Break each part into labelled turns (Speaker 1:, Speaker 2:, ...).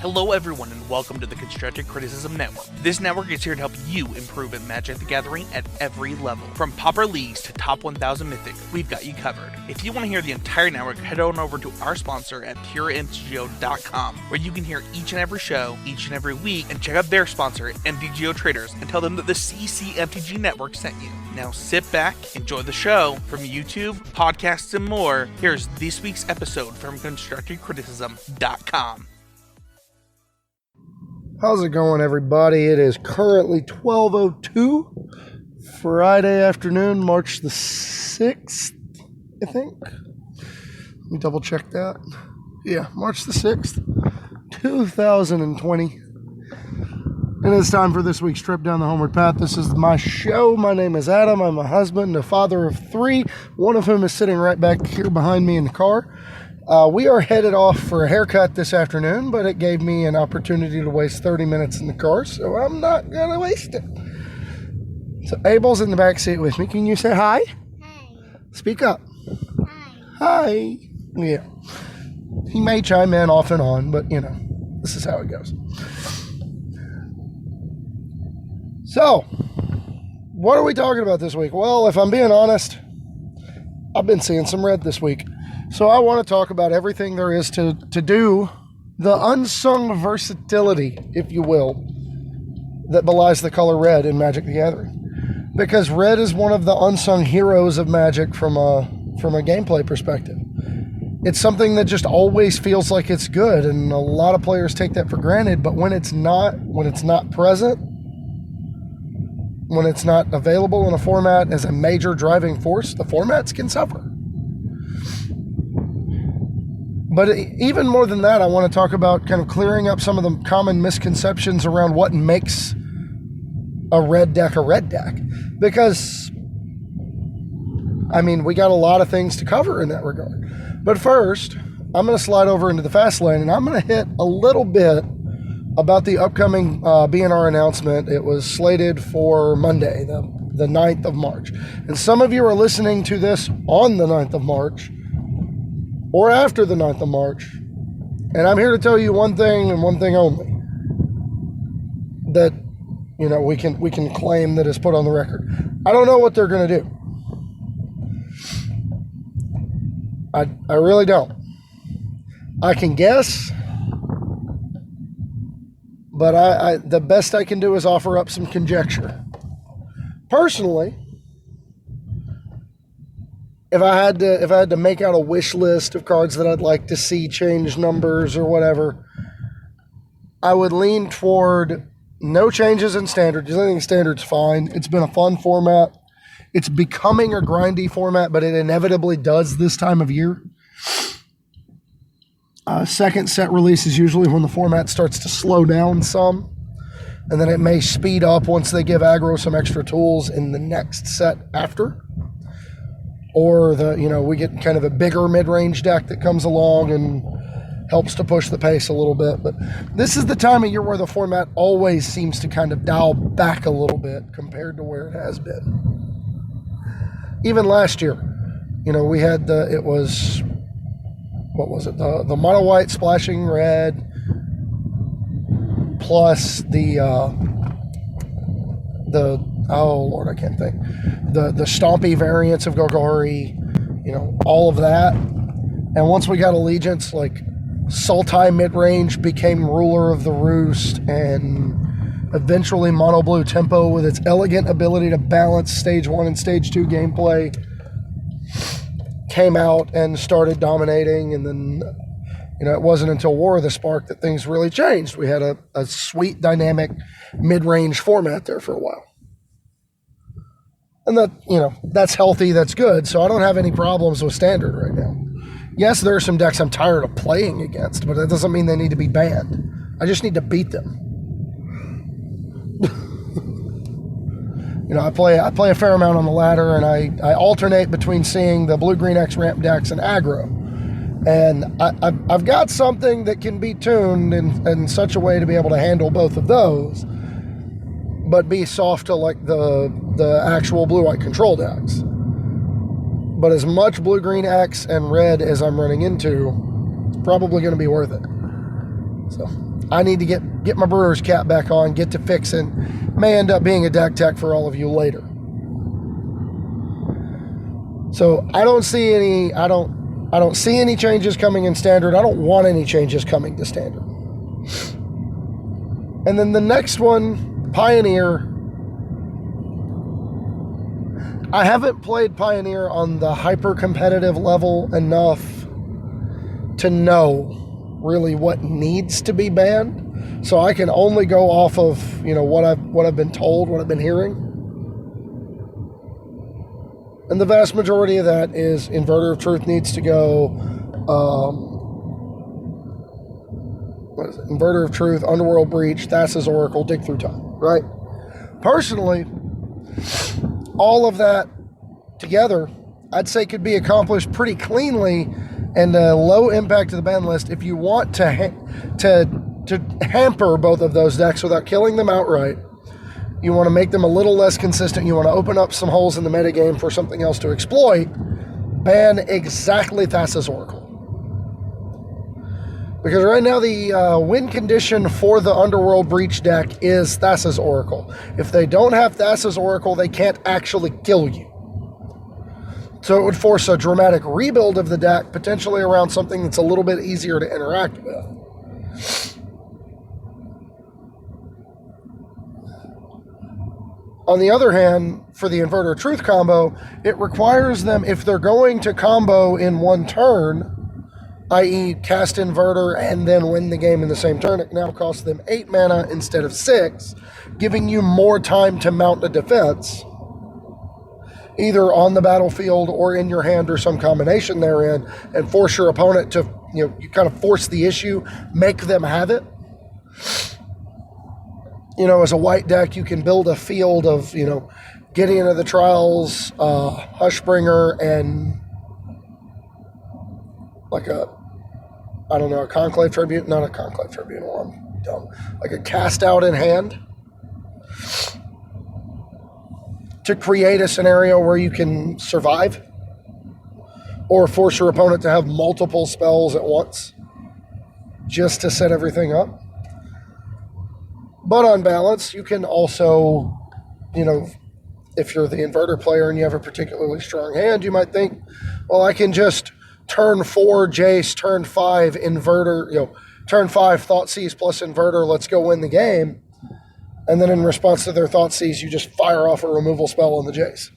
Speaker 1: Hello everyone and welcome to the Constructive Criticism Network. This network is here to help you improve at Magic the Gathering at every level. From Pauper Leagues to Top 1000 Mythic, we've got you covered. If you want to hear the entire network, head on over to our sponsor at PureMTGO.com, where you can hear each and every show, each and every week, and check out their sponsor, MTGO Traders, and tell them that the CCMTG Network sent you. Now sit back, enjoy the show. From YouTube, podcasts, and more, here's this week's episode from ConstructiveCriticism.com.
Speaker 2: How's it going, everybody? It is currently 12:02, Friday afternoon, March the 6th, I think. Let me double check that. Yeah, March the 6th, 2020. And it's time for this week's trip down the Homeward Path. This is my show. My name is Adam. I'm a husband, a father of three, one of whom is sitting right back here behind me in the car. We are headed off for a haircut this afternoon, but it gave me an opportunity to waste 30 minutes in the car, so I'm not going to waste it. So Abel's in the back seat with me. Can you say hi?
Speaker 3: Hi.
Speaker 2: Speak up.
Speaker 3: Hi.
Speaker 2: Hi. Yeah. He may chime in off and on, but, you know, this is how it goes. So, what are we talking about this week? Well, if I'm being honest, I've been seeing some red this week. So I want to talk about everything there is to do, the unsung versatility, if you will, that belies the color red in Magic the Gathering. Because red is one of the unsung heroes of Magic from a gameplay perspective. It's something that just always feels like it's good, and a lot of players take that for granted, but when it's not present, when it's not available in a format as a major driving force, the formats can suffer. But even more than that, I want to talk about kind of clearing up some of the common misconceptions around what makes a red deck. Because, I mean, we got a lot of things to cover in that regard. But first, I'm going to slide over into the fast lane, and I'm going to hit a little bit about the upcoming BNR announcement. It was slated for Monday, the 9th of March. And some of you are listening to this on the 9th of March, or after the 9th of March, and I'm here to tell you one thing and one thing only, that, you know, we can claim that is put on the record. I don't know what they're going to do. I really don't. I can guess, but I the best I can do is offer up some conjecture. Personally, If I had to make out a wish list of cards that I'd like to see change numbers or whatever, I would lean toward no changes in standard, because I think standard's fine. It's been a fun format. It's becoming a grindy format, but it inevitably does this time of year. Second set release is usually when the format starts to slow down some, and then it may speed up once they give aggro some extra tools in the next set after. Or we get kind of a bigger mid-range deck that comes along and helps to push the pace a little bit. But this is the time of year where the format always seems to kind of dial back a little bit compared to where it has been. Even last year, we had the mono white splashing red plus the oh Lord, I can't think. The stompy variants of Golgari, all of that. And once we got Allegiance, like Sultai midrange became ruler of the roost, and eventually Mono Blue Tempo, with its elegant ability to balance Stage 1 and Stage 2 gameplay, came out and started dominating. And then, it wasn't until War of the Spark that things really changed. We had a sweet, dynamic mid-range format there for a while. And that, that's healthy, that's good. So I don't have any problems with standard right now. Yes, there are some decks I'm tired of playing against, but that doesn't mean they need to be banned. I just need to beat them. I play a fair amount on the ladder, and I alternate between seeing the blue-green X-ramp decks and aggro. And I've got something that can be tuned in such a way to be able to handle both of those, but be soft to like the actual blue-white control decks. But as much blue-green X and red as I'm running into, it's probably going to be worth it. So I need to get my brewer's cap back on, get to fixing. May end up being a deck tech for all of you later. So I don't see any changes coming in standard. I don't want any changes coming to standard. And then the next one, Pioneer. I haven't played Pioneer on the hyper competitive level enough to know really what needs to be banned. So I can only go off of, what I've been told, what I've been hearing. And the vast majority of that is Inverter of Truth needs to go. What is it? Inverter of Truth, Underworld Breach, Thassa's Oracle, Dig Through Time, right? Personally, all of that together, I'd say could be accomplished pretty cleanly and a low impact to the ban list if you want to hamper both of those decks without killing them outright. You want to make them a little less consistent. You want to open up some holes in the metagame for something else to exploit. Ban exactly Thassa's Oracle. Because right now the win condition for the Underworld Breach deck is Thassa's Oracle. If they don't have Thassa's Oracle, they can't actually kill you. So it would force a dramatic rebuild of the deck, potentially around something that's a little bit easier to interact with. On the other hand, for the Inverter of Truth combo, it requires them, if they're going to combo in one turn, i.e. cast Inverter and then win the game in the same turn, it now costs them 8 mana instead of 6, giving you more time to mount a defense, either on the battlefield or in your hand or some combination therein, and force your opponent to, you kind of force the issue, make them have it. As a white deck, you can build a field of, Gideon of the Trials, Hushbringer, and a Conclave Tribute, not a Conclave Tribute, I'm dumb. Like a Cast Out in hand to create a scenario where you can survive or force your opponent to have multiple spells at once just to set everything up. But on balance, you can also, if you're the Inverter player and you have a particularly strong hand, you might think, well, I can just turn 4 Jace, turn 5 Inverter, turn 5 Thoughtseize plus Inverter, let's go win the game. And then in response to their Thoughtseize, you just fire off a removal spell on the Jace.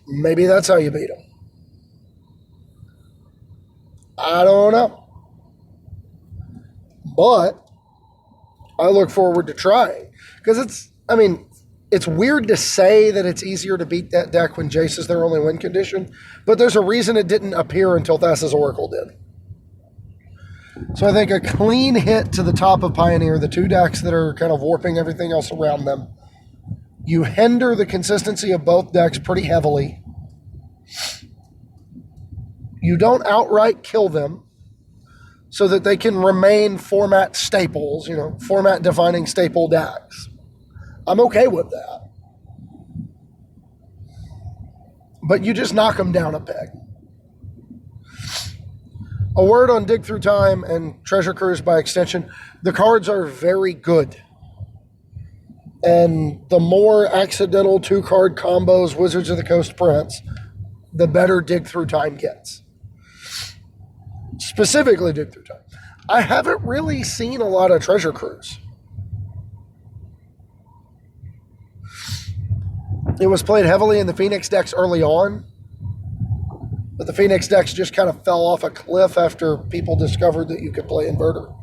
Speaker 2: Maybe that's how you beat them. I don't know. But I look forward to trying. Because it's weird to say that it's easier to beat that deck when Jace is their only win condition, but there's a reason it didn't appear until Thassa's Oracle did. So I think a clean hit to the top of Pioneer, the two decks that are kind of warping everything else around them, you hinder the consistency of both decks pretty heavily. You don't outright kill them so that they can remain format staples, format defining staple decks. I'm okay with that. But you just knock them down a peg. A word on Dig Through Time and Treasure Cruise by extension. The cards are very good. And the more accidental 2-card combos Wizards of the Coast prints, the better Dig Through Time gets. Specifically Dig Through Time. I haven't really seen a lot of Treasure Cruise. It was played heavily in the Phoenix decks early on, but the Phoenix decks just kind of fell off a cliff after people discovered that you could play Inverter.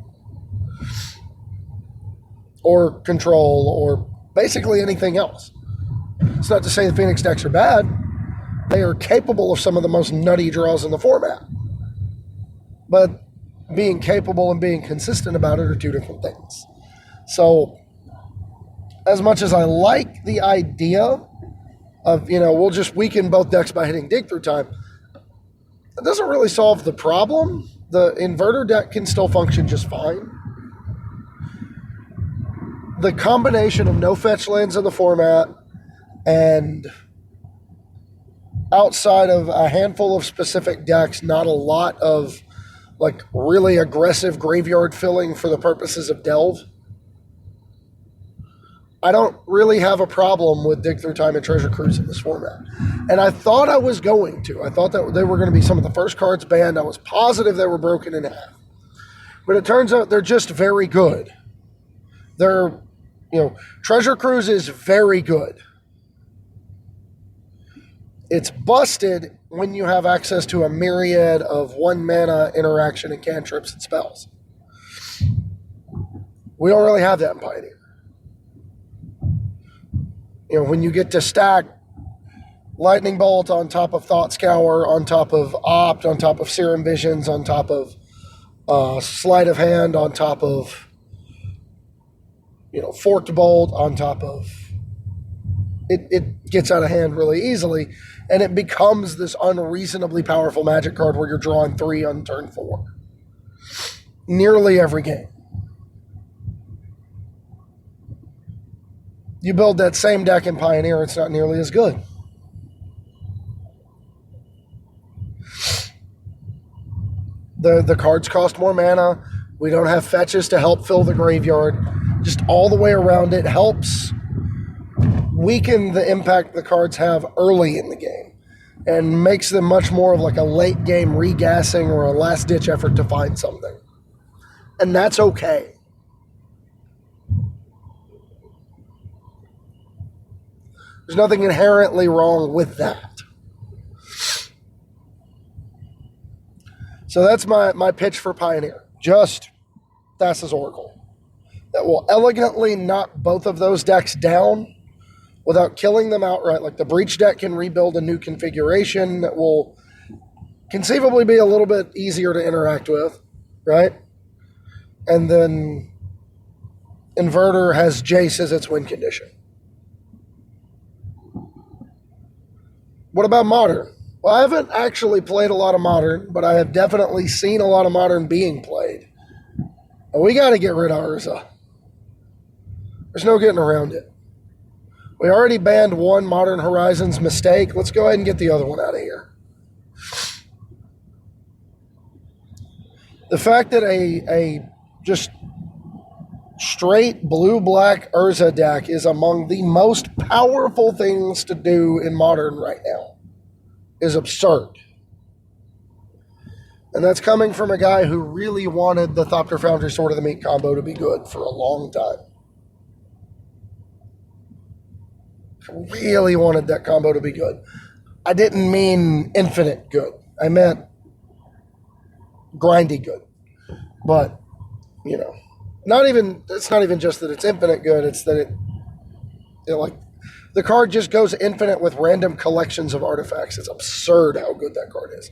Speaker 2: Or Control, or basically anything else. It's not to say the Phoenix decks are bad. They are capable of some of the most nutty draws in the format. But being capable and being consistent about it are two different things. So, as much as I like the idea of, we'll just weaken both decks by hitting Dig Through Time, it doesn't really solve the problem. The Inverter deck can still function just fine. The combination of no fetch lands in the format and outside of a handful of specific decks, not a lot of like really aggressive graveyard filling for the purposes of delve, I don't really have a problem with Dig Through Time and Treasure Cruise in this format. And I thought I was going to. I thought that they were going to be some of the first cards banned. I was positive they were broken in half. But it turns out they're just very good. Treasure Cruise is very good. It's busted when you have access to a myriad of 1 mana interaction and cantrips and spells. We don't really have that in Pioneer. When you get to stack Lightning Bolt on top of Thought Scour, on top of Opt, on top of Serum Visions, on top of Sleight of Hand, on top of Forked Bolt, on top of it gets out of hand really easily, and it becomes this unreasonably powerful Magic card where you're drawing 3 on turn 4 nearly every game. You build that same deck in Pioneer, it's not nearly as good. The cards cost more mana. We don't have fetches to help fill the graveyard. Just all the way around, it helps weaken the impact the cards have early in the game and makes them much more of like a late game regassing or a last ditch effort to find something. And that's okay. There's nothing inherently wrong with that. So that's my pitch for Pioneer. Just Thassa's Oracle. That will elegantly knock both of those decks down without killing them outright. Like the Breach deck can rebuild a new configuration that will conceivably be a little bit easier to interact with, right? And then Inverter has Jace as its win condition. What about Modern? Well, I haven't actually played a lot of Modern, but I have definitely seen a lot of Modern being played. And we got to get rid of Urza. There's no getting around it. We already banned one Modern Horizons mistake. Let's go ahead and get the other one out of here. The fact that a just straight blue-black Urza deck is among the most powerful things to do in Modern right now is absurd. And that's coming from a guy who really wanted the Thopter Foundry Sword of the Meat combo to be good for a long time. Really wanted that combo to be good. I didn't mean infinite good. I meant grindy good. But, it's not even just that it's infinite good, it's that it the card just goes infinite with random collections of artifacts. It's absurd how good that card is.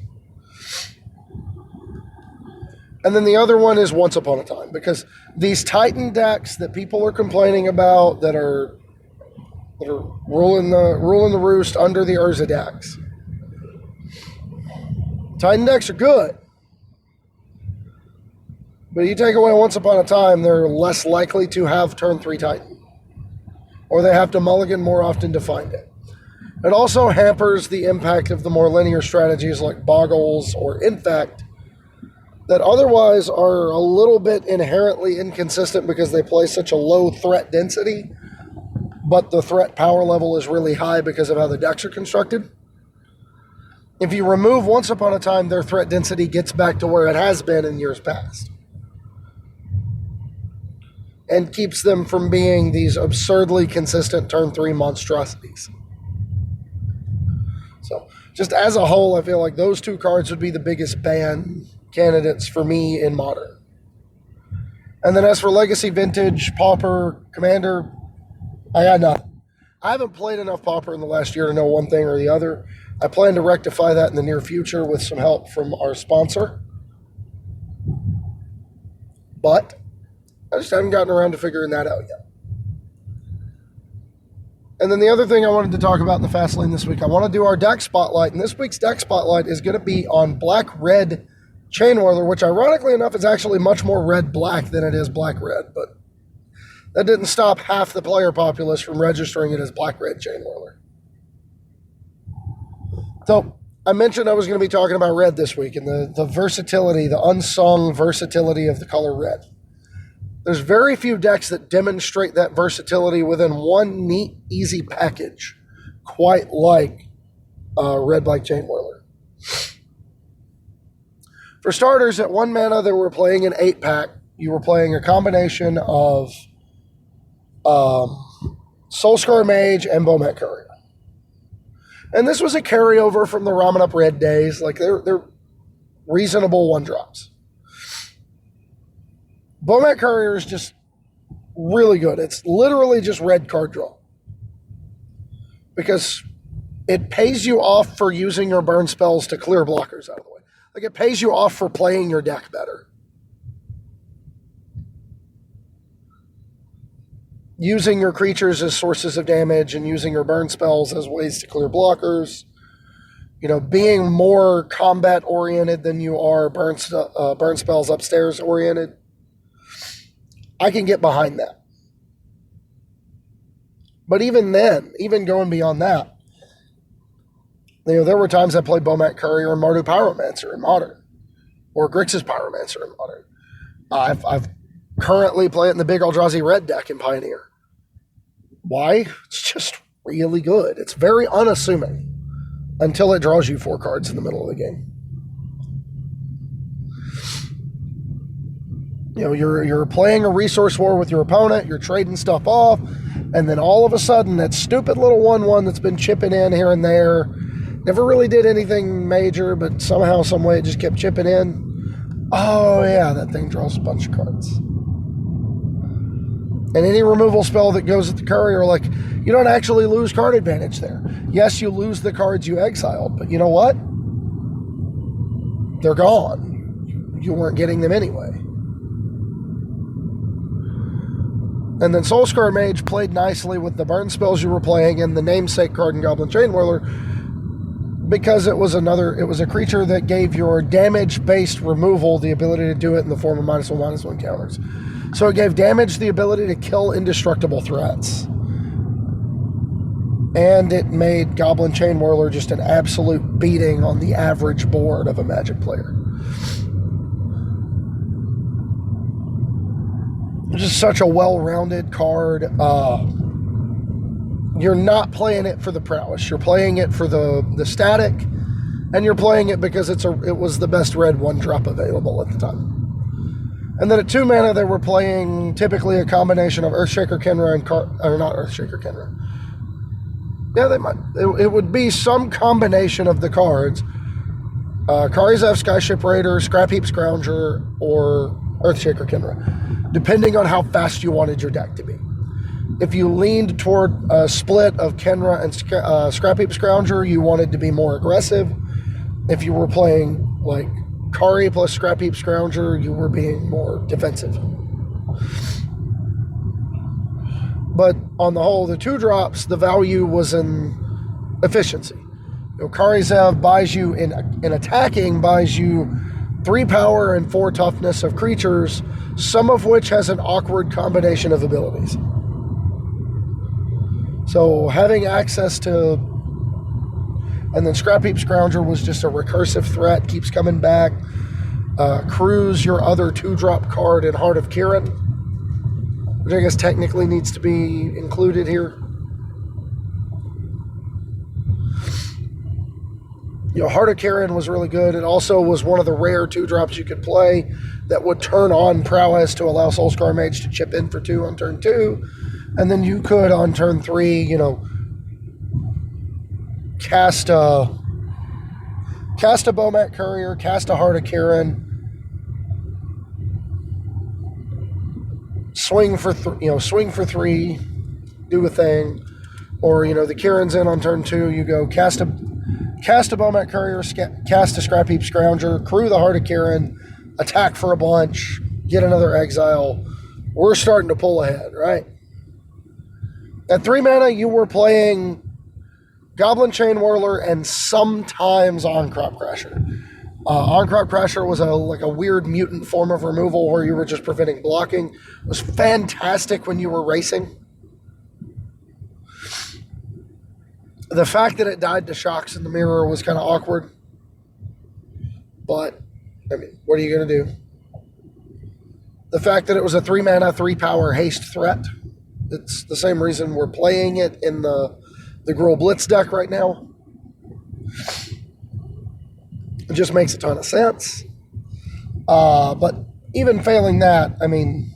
Speaker 2: And then the other one is Once Upon a Time, because these Titan decks that people are complaining about that are ruling the roost under the Urza decks. Titan decks are good. But you take away Once Upon a Time, they're less likely to have turn 3 Titan. Or they have to mulligan more often to find it. It also hampers the impact of the more linear strategies like Boggles or Infect that otherwise are a little bit inherently inconsistent because they play such a low threat density, but the threat power level is really high because of how the decks are constructed. If you remove Once Upon a Time, their threat density gets back to where it has been in years past. And keeps them from being these absurdly consistent turn 3 monstrosities. So, just as a whole, I feel like those two cards would be the biggest ban candidates for me in Modern. And then as for Legacy, Vintage, Pauper, Commander, I got nothing. I haven't played enough Pauper in the last year to know one thing or the other. I plan to rectify that in the near future with some help from our sponsor. But I just haven't gotten around to figuring that out yet. And then the other thing I wanted to talk about in the Fast Lane this week, I want to do our deck spotlight, and this week's deck spotlight is going to be on Black-Red Chainwhirler, which ironically enough is actually much more red-black than it is black-red, but that didn't stop half the player populace from registering it as Black-Red Chainwhirler. So, I mentioned I was going to be talking about red this week and the versatility, the unsung versatility of the color red. There's very few decks that demonstrate that versatility within one neat, easy package, quite like Red Black Chainwhirler. For starters, at 1 mana, they were playing an 8-pack. You were playing a combination of Soulscar Mage and Bomet Courier. And this was a carryover from the Ramen Up Red days. Like, they're reasonable 1-drops. Bomet Courier is just really good. It's literally just red card draw. Because it pays you off for using your burn spells to clear blockers out of the way. Like, it pays you off for playing your deck better. Using your creatures as sources of damage and using your burn spells as ways to clear blockers. You know, being more combat-oriented than you are burn spells upstairs-oriented. I can get behind that. But even then, even going beyond that, you know, there were times I played Bomet Courier and Mardu Pyromancer in Modern. Or Grixis Pyromancer in Modern. I've currently played it in the big Eldrazi red deck in Pioneer. Why? It's just really good. It's very unassuming until it draws you 4 cards in the middle of the game. You know, you're playing a resource war with your opponent, you're trading stuff off, and then all of a sudden that stupid little 1/1 that's been chipping in here and there, never really did anything major, but somehow, some way it just kept chipping in. Oh yeah, that thing draws a bunch of cards. And any removal spell that goes at the courier, like, you don't actually lose card advantage there. Yes, you lose the cards you exiled, but you know what? They're gone. You weren't getting them anyway. And then Soulscar Mage played nicely with the burn spells you were playing and the namesake card in Goblin Chainwhirler because it was a creature that gave your damage-based removal the ability to do it in the form of -1/-1 counters. So it gave damage the ability to kill indestructible threats. And it made Goblin Chainwhirler just an absolute beating on the average board of a Magic player. It's just such a well-rounded card. You're not playing it for the prowess. You're playing it for the static, and you're playing it because it was the best red 1-drop available at the time. And then at 2 mana, they were playing typically a combination of Earthshaker Kenra and not Earthshaker Kenra. Yeah, they might. It would be some combination of the cards. Karizev Skyship Raider, Scrapheap Scrounger, or Earthshaker Kenra, depending on how fast you wanted your deck to be. If you leaned toward a split of Kenra and Scrapheap Scrounger, you wanted to be more aggressive. If you were playing like Kari plus Scrapheap Scrounger, you were being more defensive. But on the whole, the 2-drops, the value was in efficiency. You know, Karizev buys you in attacking, buys you 3 power and 4 toughness of creatures, some of which has an awkward combination of abilities. So having access to, and then Scrapheap Scrounger was just a recursive threat, keeps coming back. Cruise, your other 2-drop card in Heart of Kiran, which I guess technically needs to be included here. You know, Heart of Kiran was really good. It also was one of the rare 2-drops you could play that would turn on prowess to allow Soulscar Mage to chip in for 2 on turn 2. And then you could, on turn 3, you know, cast a Bomet Courier, cast a Heart of Kiran, swing for 3, do a thing. Or, you know, the Kiran's in on turn 2, you go cast a Bomet Courier, cast a Scrapheap Scrounger, crew the Heart of Kiran, attack for a bunch, get another exile. We're starting to pull ahead, right? At 3 mana, you were playing Goblin Chainwhirler and sometimes On-Crop Crasher. On-Crop Crasher was like a weird mutant form of removal where you were just preventing blocking. It was fantastic when you were racing. The fact that it died to Shocks in the Mirror was kind of awkward. But, I mean, what are you going to do? The fact that it was a 3-mana, 3-power haste threat. It's the same reason we're playing it in the Gruul Blitz deck right now. It just makes a ton of sense. But even failing that, I mean,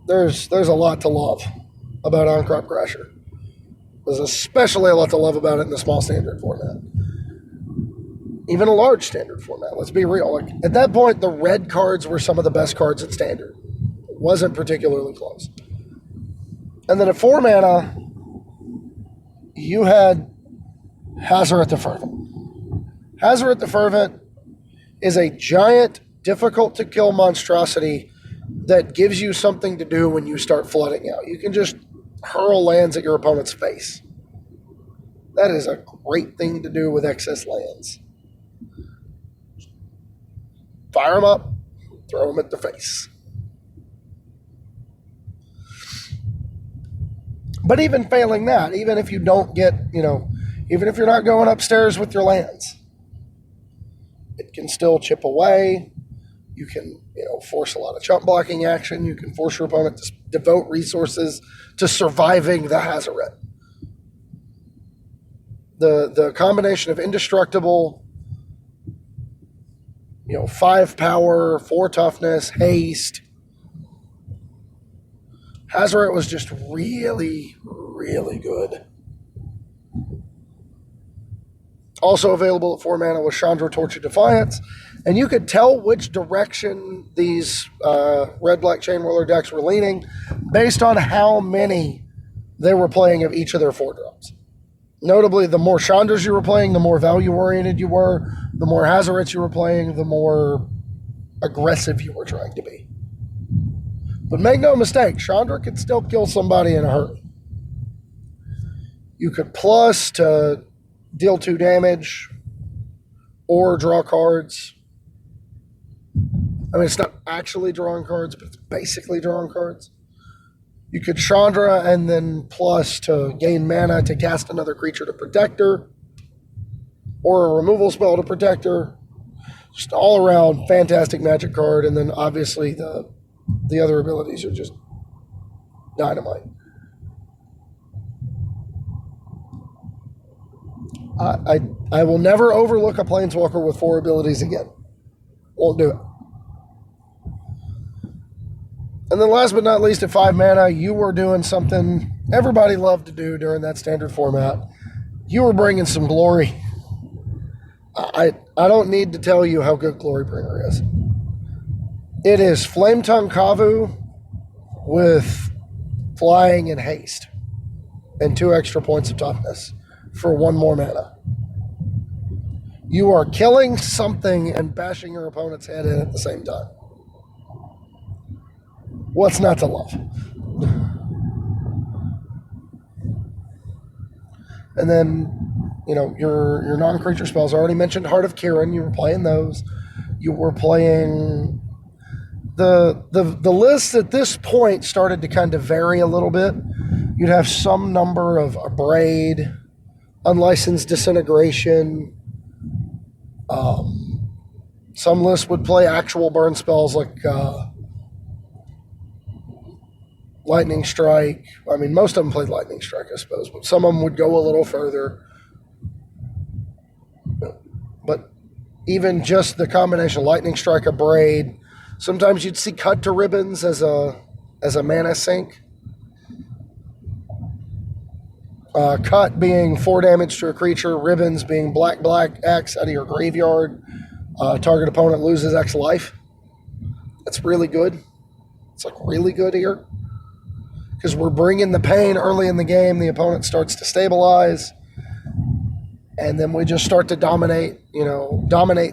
Speaker 2: there's a lot to love about On-Crop Crasher. There's especially a lot to love about it in the small standard format. Even a large standard format, let's be real. Like, at that point, the red cards were some of the best cards in standard. It wasn't particularly close. And then at 4 mana, you had Hazoret the Fervent. Hazoret the Fervent is a giant, difficult-to-kill monstrosity that gives you something to do when you start flooding out. You can just hurl lands at your opponent's face. That is a great thing to do with excess lands. Fire them up, throw them at the face. But even failing that, even if you don't get, even if you're not going upstairs with your lands, it can still chip away. You can, force a lot of chump blocking action. You can force your opponent to devote resources to surviving the Hazoret. The combination of indestructible, 5 power, 4 toughness, haste. Hazoret was just really, really good. Also available at 4 mana was Chandra, Torch of Defiance. And you could tell which direction these red-black Chain Whirler decks were leaning based on how many they were playing of each of their 4-drops. Notably, the more Chandras you were playing, the more value-oriented you were. The more Hazorets you were playing, the more aggressive you were trying to be. But make no mistake, Chandra could still kill somebody in a hurry. You could plus to deal 2 damage or draw cards. I mean, it's not actually drawing cards, but it's basically drawing cards. You could Chandra and then plus to gain mana to cast another creature to protect her, or a removal spell to protect her. Just all around fantastic magic card, and then obviously the other abilities are just dynamite. I will never overlook a Planeswalker with 4 abilities again. Won't do it. And then last but not least, at 5 mana, you were doing something everybody loved to do during that standard format. You were bringing some glory. I don't need to tell you how good Glorybringer is. It is Flametongue Kavu with flying and haste and 2 extra points of toughness for 1 more mana. You are killing something and bashing your opponent's head in at the same time. What's not to love? And then, your non-creature spells. I already mentioned Heart of Kiran. You were playing those. You were playing... The list at this point started to kind of vary a little bit. You'd have some number of Abrade, Unlicensed Disintegration. Some lists would play actual burn spells like Lightning Strike. I mean, most of them played Lightning Strike, I suppose, but some of them would go a little further. But even just the combination of Lightning Strike, Abrade, sometimes you'd see Cut to Ribbons as a mana sink. Cut being 4 damage to a creature, Ribbons being black X out of your graveyard. Target opponent loses X life. That's really good. It's like really good here. Because we're bringing the pain early in the game. The opponent starts to stabilize. And then we just start to dominate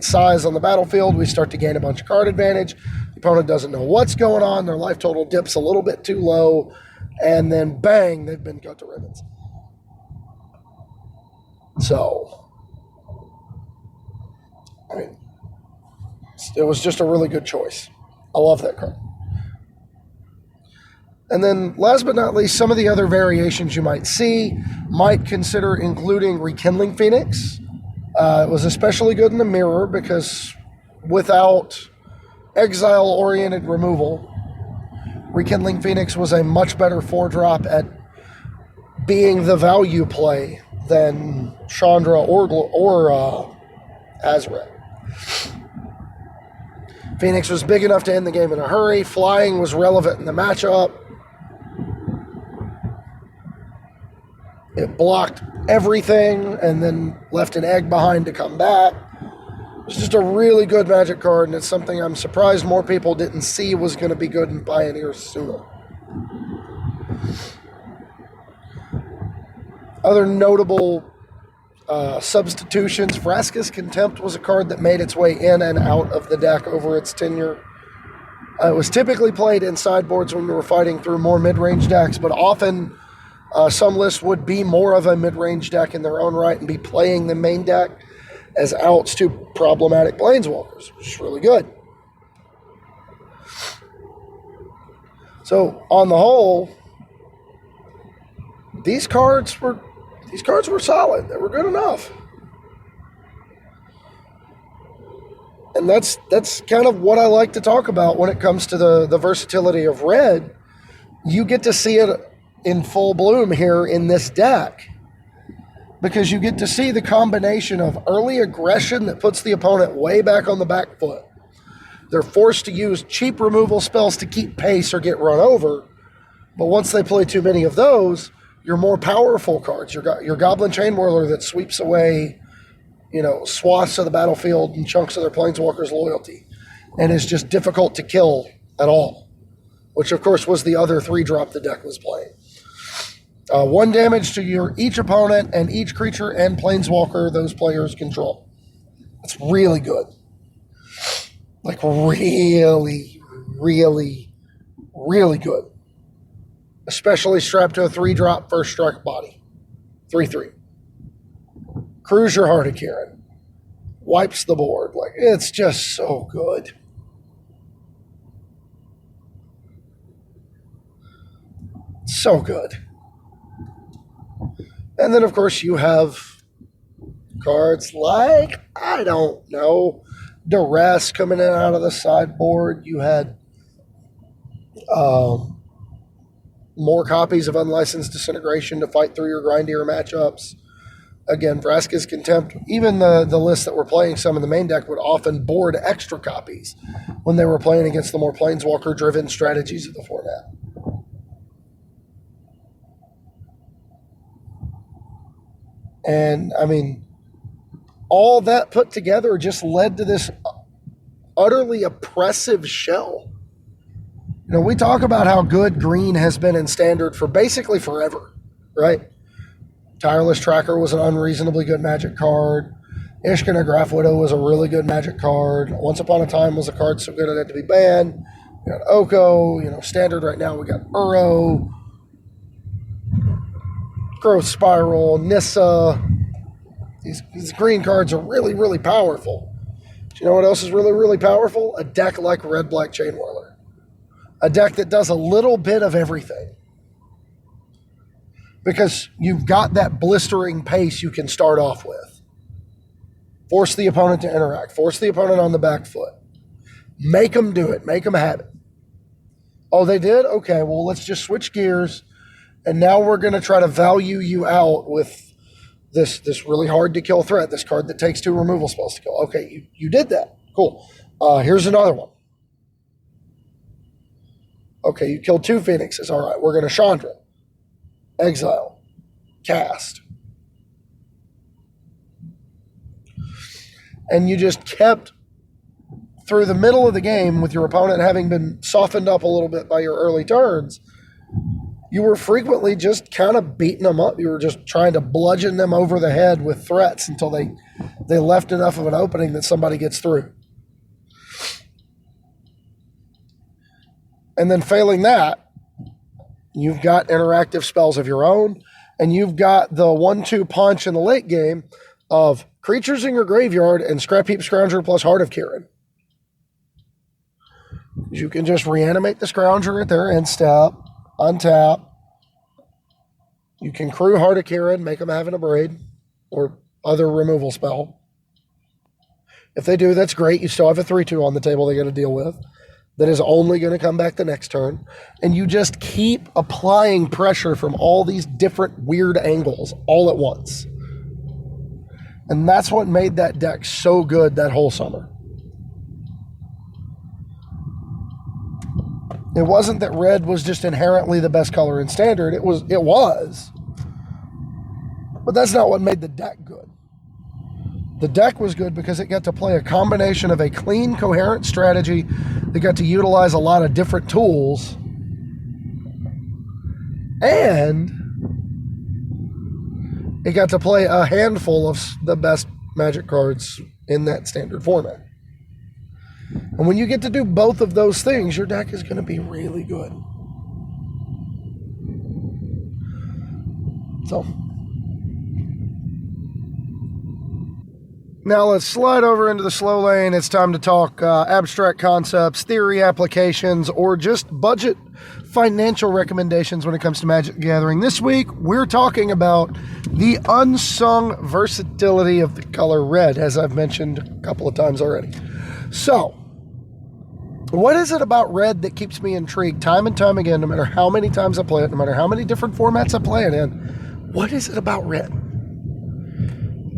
Speaker 2: size on the battlefield. We start to gain a bunch of card advantage. The opponent doesn't know what's going on. Their life total dips a little bit too low. And then bang, they've been cut to ribbons. So, I mean, it was just a really good choice. I love that card. And then last but not least, some of the other variations you might see might consider including Rekindling Phoenix. It was especially good in the mirror because without exile-oriented removal, Rekindling Phoenix was a much better 4-drop at being the value play than Chandra or Azra. Phoenix was big enough to end the game in a hurry. Flying was relevant in the matchup. It blocked everything and then left an egg behind to come back. It's just a really good Magic card, and it's something I'm surprised more people didn't see was going to be good in Pioneer sooner. Other notable substitutions, Vraska's Contempt was a card that made its way in and out of the deck over its tenure. It was typically played in sideboards when we were fighting through more mid-range decks, but often some lists would be more of a mid-range deck in their own right and be playing the main deck as outs to problematic planeswalkers, which is really good. So on the whole, these cards were solid. They were good enough. And that's kind of what I like to talk about when it comes to the versatility of red. You get to see it in full bloom here in this deck, because you get to see the combination of early aggression that puts the opponent way back on the back foot. They're forced to use cheap removal spells to keep pace or get run over, but once they play too many of those, your more powerful cards, your Goblin Chain Whirler that sweeps away, swaths of the battlefield and chunks of their Planeswalker's loyalty, and is just difficult to kill at all, which of course was the other 3-drop the deck was playing. 1 damage to each opponent and each creature and planeswalker those players control. That's really good. Like really, really, really good. Especially strapped to a 3-drop first strike body. 3/3. Cruise your Heart of Kieran. Wipes the board. It's just so good. So good. And then, of course, you have cards like, I don't know, Duress coming in and out of the sideboard. You had more copies of Unlicensed Disintegration to fight through your grindier matchups. Again, Vraska's Contempt, even the list that were playing some in the main deck would often board extra copies when they were playing against the more Planeswalker-driven strategies of the format. And, all that put together just led to this utterly oppressive shell. We talk about how good green has been in Standard for basically forever, right? Tireless Tracker was an unreasonably good Magic card. Ishkan Graph Widow was a really good Magic card. Once Upon a Time was a card so good it had to be banned. We got Oko, Standard right now we got Uro, Growth Spiral, Nissa. These green cards are really, really powerful. Do you know what else is really, really powerful? A deck like Red-Black Chain Whirler. A deck that does a little bit of everything. Because you've got that blistering pace you can start off with. Force the opponent to interact. Force the opponent on the back foot. Make them do it. Make them have it. Oh, they did? Okay, well, let's just switch gears. And now we're going to try to value you out with this really hard-to-kill threat, this card that takes 2 removal spells to kill. Okay, you did that. Cool. Here's another one. Okay, you killed 2 Phoenixes. All right, we're going to Chandra. Exile. Cast. And you just kept through the middle of the game with your opponent having been softened up a little bit by your early turns. You were frequently just kind of beating them up. You were just trying to bludgeon them over the head with threats until they left enough of an opening that somebody gets through. And then failing that, you've got interactive spells of your own, and you've got the 1-2 punch in the late game of creatures in your graveyard and Scrap Heap Scrounger plus Heart of Kieran. You can just reanimate the Scrounger at their end step, untap. You can crew Hardikirin, make them having a braid or other removal spell. If they do, that's great. You still have a 3-2 on the table they got to deal with. That is only going to come back the next turn. And you just keep applying pressure from all these different weird angles all at once. And that's what made that deck so good that whole summer. It wasn't that red was just inherently the best color in Standard. It was. But that's not what made the deck good. The deck was good because it got to play a combination of a clean, coherent strategy that got to utilize a lot of different tools, and it got to play a handful of the best Magic cards in that Standard format. And when you get to do both of those things, your deck is going to be really good. So now let's slide over into the slow lane. It's time to talk abstract concepts, theory applications, or just budget financial recommendations when it comes to Magic the Gathering. This week, we're talking about the unsung versatility of the color red, as I've mentioned a couple of times already. So, what is it about red that keeps me intrigued time and time again, no matter how many times I play it, no matter how many different formats I play it in? What is it about red?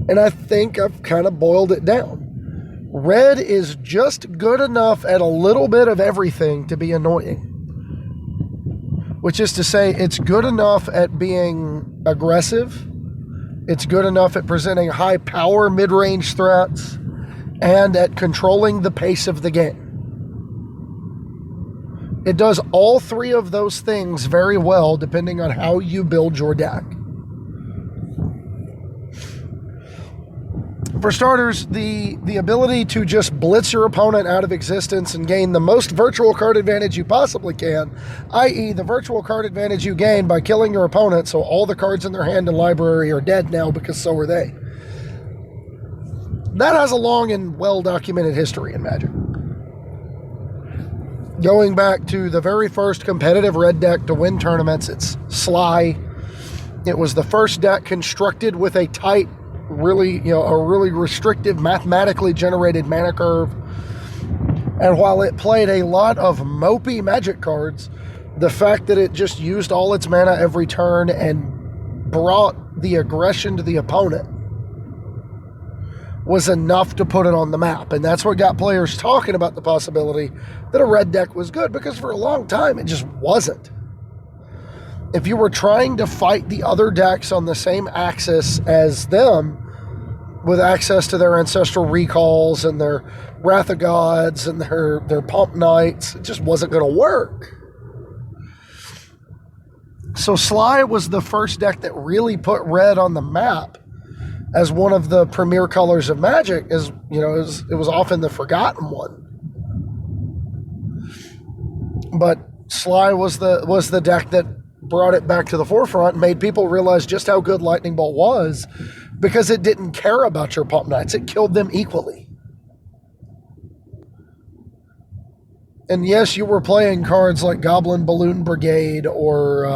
Speaker 2: And I think I've kind of boiled it down. Red is just good enough at a little bit of everything to be annoying. Which is to say, it's good enough at being aggressive. It's good enough at presenting high power mid-range threats and at controlling the pace of the game. It does all three of those things very well depending on how you build your deck. For starters, the ability to just blitz your opponent out of existence and gain the most virtual card advantage you possibly can, i.e. the virtual card advantage you gain by killing your opponent so all the cards in their hand and library are dead now because so are they. That has a long and well-documented history in Magic. Going back to the very first competitive red deck to win tournaments, it's Sly. It was the first deck constructed with a tight, really restrictive, mathematically generated mana curve. And while it played a lot of mopey Magic cards, the fact that it just used all its mana every turn and brought the aggression to the opponent was enough to put it on the map. And that's what got players talking about the possibility that a red deck was good, because for a long time it just wasn't. If you were trying to fight the other decks on the same axis as them, with access to their Ancestral Recalls and their Wrath of Gods and their Pump Knights, it just wasn't going to work. So Sly was the first deck that really put red on the map as one of the premier colors of Magic. It was often the forgotten one. But Sly was the deck that brought it back to the forefront and made people realize just how good Lightning Bolt was, because it didn't care about your Pump Knights. It killed them equally. And yes, you were playing cards like Goblin Balloon Brigade or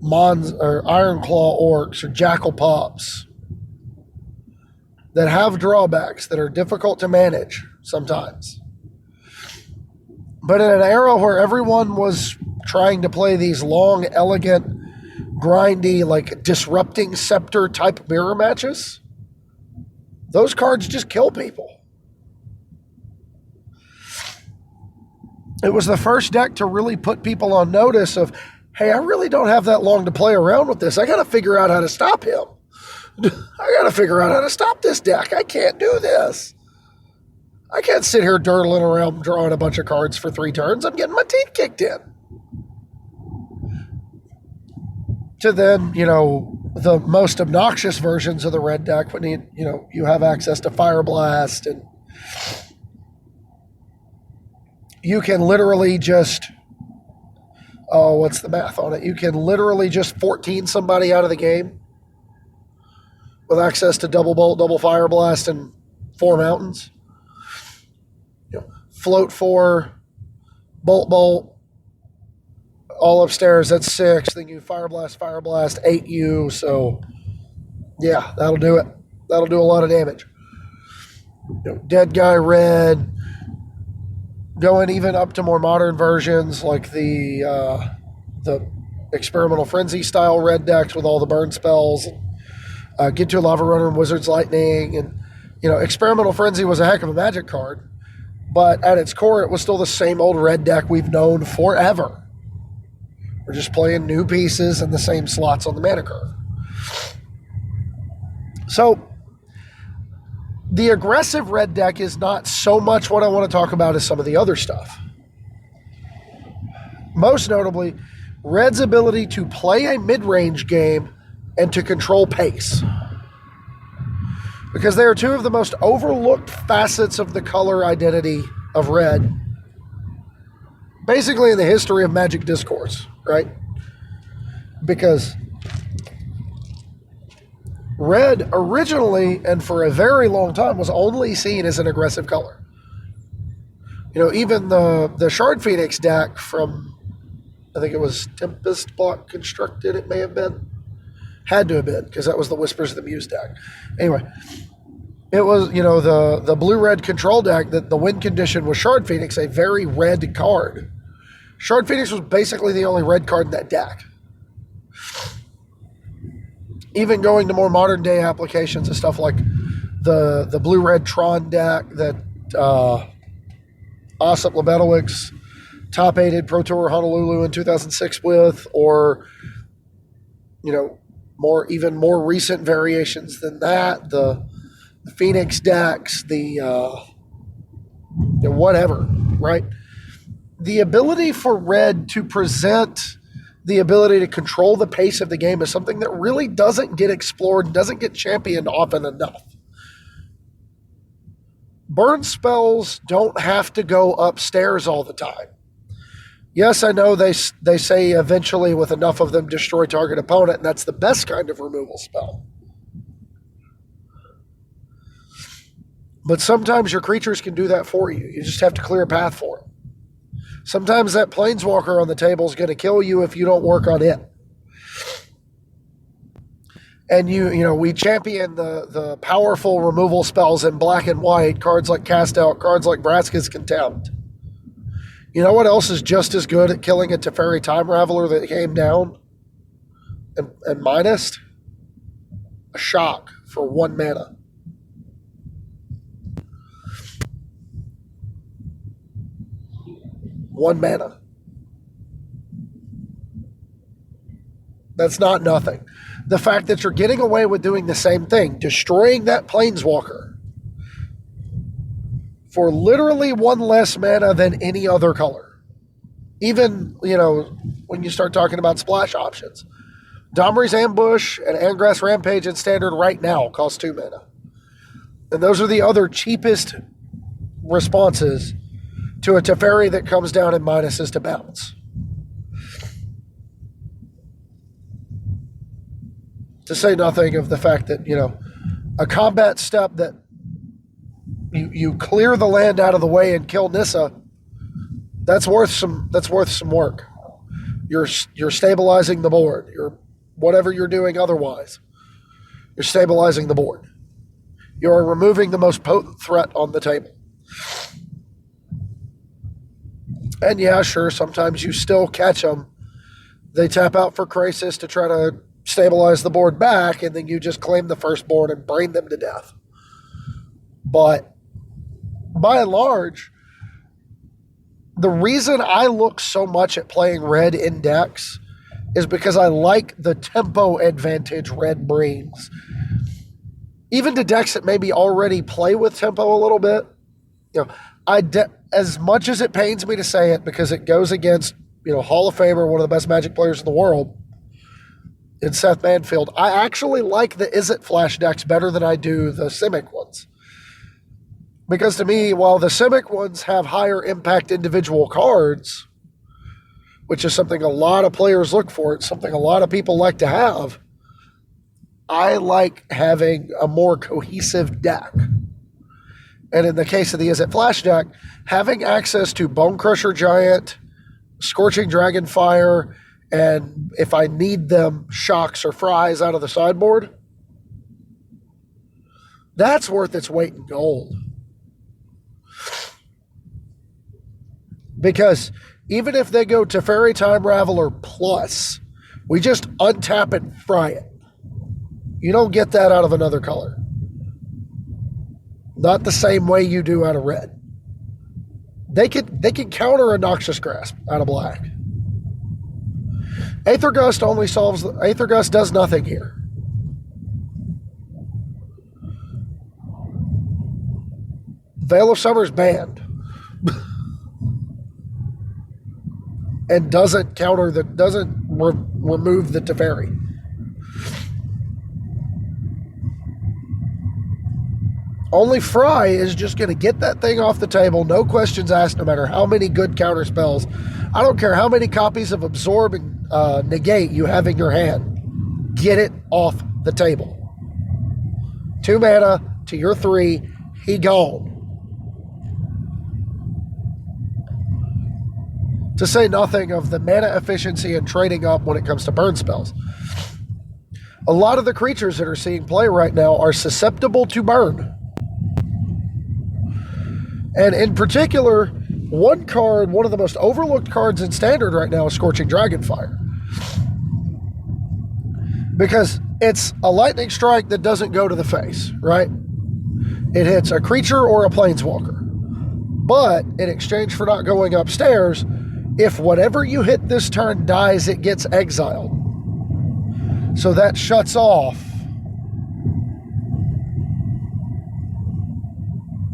Speaker 2: Iron Claw Orcs or Jackal Pups that have drawbacks that are difficult to manage sometimes. But in an era where everyone was trying to play these long, elegant, grindy, like disrupting scepter type mirror matches, those cards just kill people. It was the first deck to really put people on notice of, hey, I really don't have that long to play around with this. I got to figure out how to stop him. I got to figure out how to stop this deck. I can't do this. I can't sit here dirtling around drawing a bunch of cards for 3 turns. I'm getting my teeth kicked in. To then, the most obnoxious versions of the red deck when you have access to Fire Blast, and you can literally just, what's the math on it? You can literally just 14 somebody out of the game with access to Double Bolt, Double Fire Blast, and 4 mountains. Float 4, Bolt, all upstairs, that's 6. Then you Fire Blast, 8U. So, yeah, that'll do it. That'll do a lot of damage. Dead Guy Red, going even up to more modern versions like the Experimental Frenzy style red decks with all the burn spells. Get to a Lava Runner and Wizard's Lightning. And, Experimental Frenzy was a heck of a Magic card, but at its core, it was still the same old red deck we've known forever. We're just playing new pieces and the same slots on the mana curve. So, the aggressive red deck is not so much what I want to talk about as some of the other stuff. Most notably, red's ability to play a mid-range game and to control pace. Because they are two of the most overlooked facets of the color identity of red, basically in the history of Magic discourse, right? Because red originally, and for a very long time, was only seen as an aggressive color. Even the Shard Phoenix deck from, I think it was Tempest Block Constructed, it may have been. Had to have been, because that was the Whispers of the Muse deck. Anyway, it was, the blue-red control deck, that the win condition was Shard Phoenix, a very red card. Shard Phoenix was basically the only red card in that deck. Even going to more modern day applications and stuff like the blue-red Tron deck that Ossip Lebedowicz top-aided Pro Tour Honolulu in 2006 with, or, even more recent variations than that, the Phoenix decks, the whatever, right? The ability for red to present the ability to control the pace of the game is something that really doesn't get explored, doesn't get championed often enough. Burn spells don't have to go upstairs all the time. Yes, I know they say eventually with enough of them destroy target opponent, and that's the best kind of removal spell. But sometimes your creatures can do that for you. You just have to clear a path for them. Sometimes that Planeswalker on the table is going to kill you if you don't work on it. And we champion the powerful removal spells in black and white, cards like Cast Out, cards like Vraska's Contempt. You know what else is just as good at killing a Teferi Time Raveler that came down and minused? A Shock for 1 mana. One mana. That's not nothing. The fact that you're getting away with doing the same thing, destroying that Planeswalker for literally 1 less mana than any other color. Even, when you start talking about splash options. Domri's Ambush and Angrass Rampage in Standard right now cost 2 mana. And those are the other cheapest responses to a Teferi that comes down and minuses to bounce. To say nothing of the fact that, a combat step that you clear the land out of the way and kill Nissa, that's worth some work. You're stabilizing the board. Whatever you're doing otherwise, you're stabilizing the board. You're removing the most potent threat on the table. And yeah, sure, sometimes you still catch them. They tap out for Crisis to try to stabilize the board back, and then you just claim the first board and brain them to death. But by and large, the reason I look so much at playing red in decks is because I like the tempo advantage red brings. Even to decks that maybe already play with tempo a little bit, as much as it pains me to say it, because it goes against, Hall of Famer, one of the best Magic players in the world, in Seth Manfield, I actually like the Izzet Flash decks better than I do the Simic ones. Because to me, while the Simic ones have higher impact individual cards, which is something a lot of players look for, it's something a lot of people like to have, I like having a more cohesive deck. And in the case of the Izzet Flash deck, having access to Bone Crusher Giant, Scorching Dragonfire, and if I need them, Shocks or Fries out of the sideboard, that's worth its weight in gold. Because even if they go to Fairy Time Raveler plus, we just untap it and fry it. You don't get that out of another color. Not the same way you do out of red. They can counter a Noxious Grasp out of black. Aether Gust Aether Gust does nothing here. Veil of Summer's banned. And doesn't remove the Teferi. Only Fry is just going to get that thing off the table, no questions asked, no matter how many good counter spells. I don't care how many copies of Absorb and Negate you have in your hand. Get it off the table. 2 mana to your 3, he gone. To say nothing of the mana efficiency and trading up when it comes to burn spells. A lot of the creatures that are seeing play right now are susceptible to burn. And in particular, one of the most overlooked cards in Standard right now is Scorching Dragonfire. Because it's a lightning strike that doesn't go to the face, right? It hits a creature or a planeswalker. But in exchange for not going upstairs, if whatever you hit this turn dies, it gets exiled. So that shuts off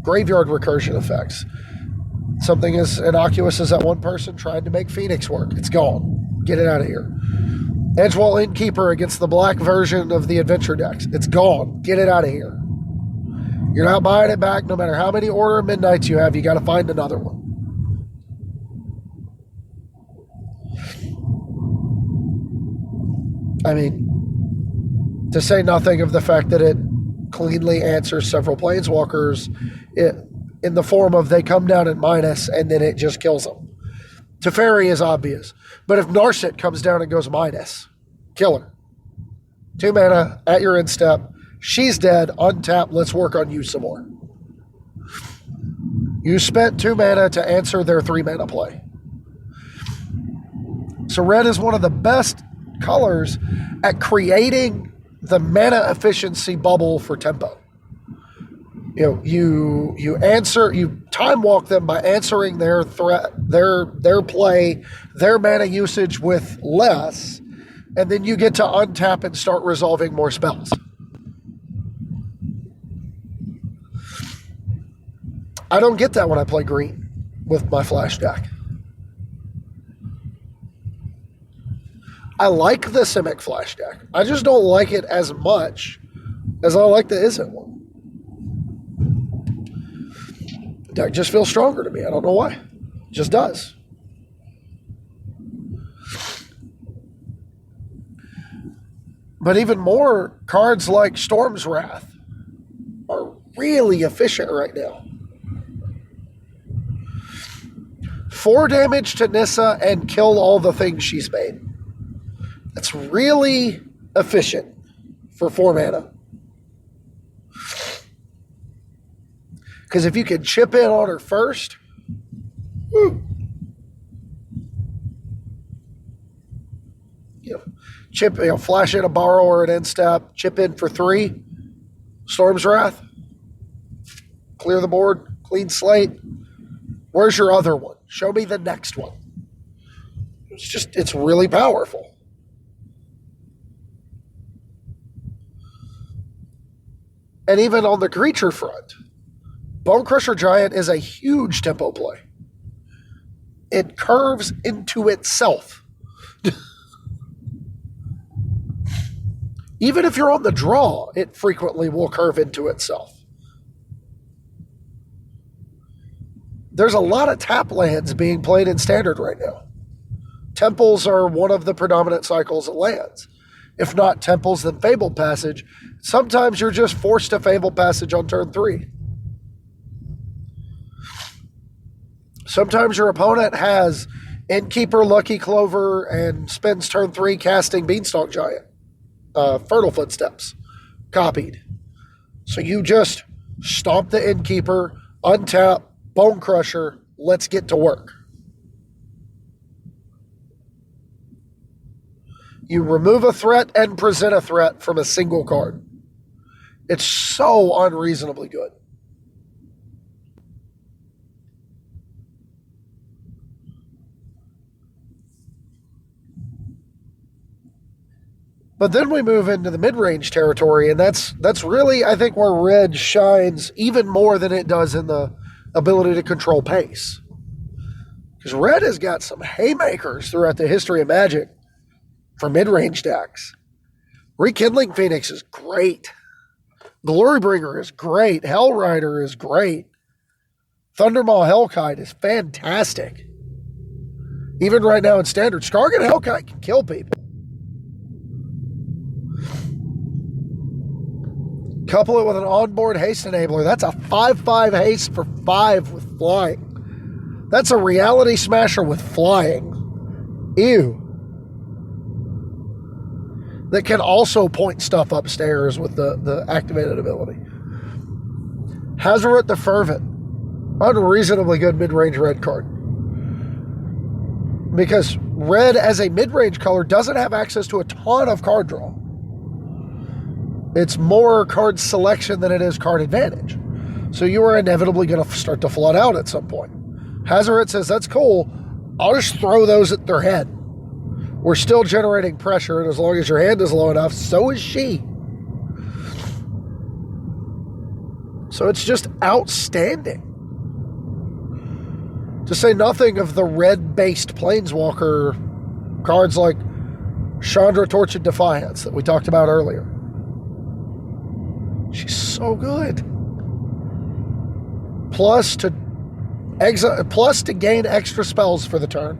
Speaker 2: graveyard recursion effects. Something as innocuous as that one person tried to make Phoenix work. It's gone. Get it out of here. Edgewall Innkeeper against the black version of the adventure decks. It's gone. Get it out of here. You're not buying it back no matter how many Order of Midnights you have. You got to find another one. I mean, to say nothing of the fact that it cleanly answers several planeswalkers in the form of they come down at minus and then it just kills them. Teferi is obvious. But if Narset comes down and goes minus, kill her. 2 mana at your end step. She's dead. Untap. Let's work on you some more. You spent 2 mana to answer their 3 mana play. So red is one of the best colors at creating the mana efficiency bubble for tempo. You time walk them by answering their threat, their play, their mana usage with less, and then you get to untap and start resolving more spells. I don't get that when I play green with my flash deck. I like the Simic flash deck. I just don't like it as much as I like the Izzet one. The deck just feels stronger to me. I don't know why. It just does. But even more, cards like Storm's Wrath are really efficient right now. 4 damage to Nissa and kill all the things she's made. That's really efficient for 4 mana. Because if you can chip in on her first, woo, flash in a borrower at end step, chip in for 3, Storm's Wrath, clear the board, clean slate. Where's your other one? Show me the next one. It's really powerful. And even on the creature front, Bonecrusher Giant is a huge tempo play. It curves into itself. Even if you're on the draw, it frequently will curve into itself. There's a lot of tap lands being played in Standard right now. Temples are one of the predominant cycles of lands. If not Temples, then Fabled Passage. Sometimes you're just forced to Fabled Passage on turn 3. Sometimes your opponent has Innkeeper, Lucky Clover, and spends turn 3 casting Beanstalk Giant. Fertile Footsteps. Copied. So you just stomp the Innkeeper, untap, Bone Crusher, let's get to work. You remove a threat and present a threat from a single card. It's so unreasonably good. But then we move into the mid-range territory, and that's really, I think, where red shines even more than it does in the ability to control pace. Because red has got some haymakers throughout the history of Magic for mid-range decks. Rekindling Phoenix is great. Glorybringer is great. Hellrider is great. Thundermaw Hellkite is fantastic. Even right now in Standard, Skargan Hellkite can kill people. Couple it with an onboard haste enabler. That's a 5/5 haste for 5 with flying. That's a reality smasher with flying. Ew. That can also point stuff upstairs with the activated ability. Hazaret the Fervent. Unreasonably good mid-range red card. Because red as a mid-range color doesn't have access to a ton of card draw. It's more card selection than it is card advantage. So you are inevitably going to start to flood out at some point. Hazaret says, that's cool. I'll just throw those at their head. We're still generating pressure, and as long as your hand is low enough, so is she. So it's just outstanding. To say nothing of the red-based Planeswalker cards like Chandra Tortured Defiance that we talked about earlier. She's so good. Plus to gain extra spells for the turn,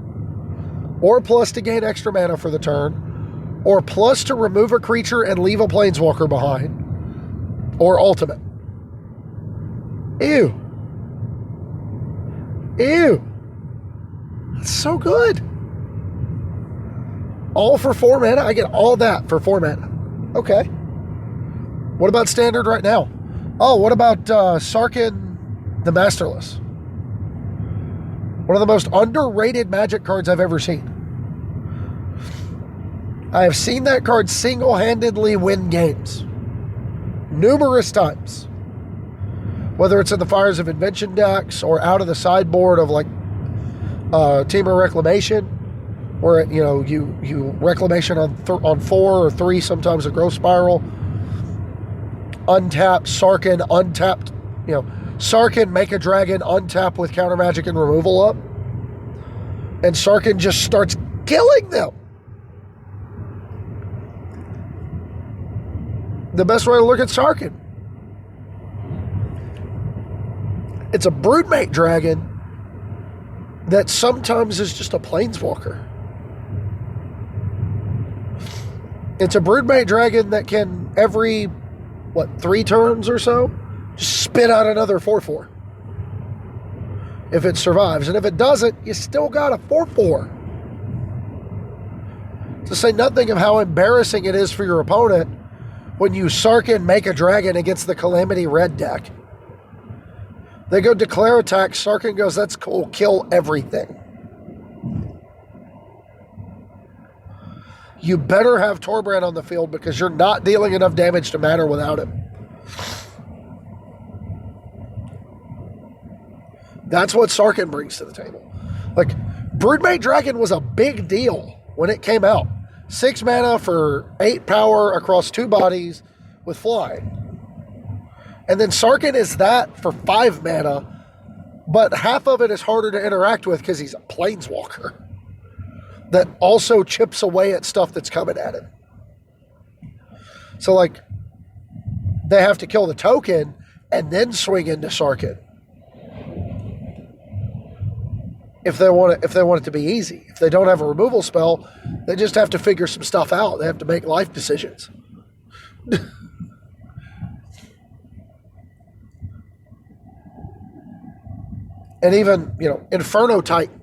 Speaker 2: or plus to gain extra mana for the turn, or plus to remove a creature and leave a Planeswalker behind, or ultimate. Ew. Ew. That's so good. All for 4 mana? I get all that for 4 mana. Okay. What about Standard right now? Oh, what about Sarkhan the Masterless? One of the most underrated Magic cards I've ever seen. I have seen that card single-handedly win games. Numerous times. Whether it's in the Fires of Invention decks or out of the sideboard of like Temur Reclamation, where you Reclamation on 4 or 3, sometimes a Growth Spiral. Untap, Sarkhan, untapped, Sarkhan, make a dragon, untap with counter magic and removal up. And Sarkhan just starts killing them. The best way to look at Sarkhan. It's a Broodmate dragon that sometimes is just a Planeswalker. It's a Broodmate dragon that can every 3 turns or so, just spit out another 4/4. If it survives. And if it doesn't, you still got a 4/4. To say nothing of how embarrassing it is for your opponent when you Sarkhan make a dragon against the Calamity Red deck. They go declare attack, Sarkhan goes, that's cool, kill everything. You better have Torbrand on the field because you're not dealing enough damage to matter without him. That's what Sarkhan brings to the table. Like, Broodmate Dragon was a big deal when it came out. 6 mana for 8 power across 2 bodies with fly. And then Sarkhan is that for 5 mana, but half of it is harder to interact with because he's a Planeswalker that also chips away at stuff that's coming at him. So, like, they have to kill the token and then swing into Sarkhan. If they want it to be easy. If they don't have a removal spell, they just have to figure some stuff out. They have to make life decisions. And even, Inferno Titan.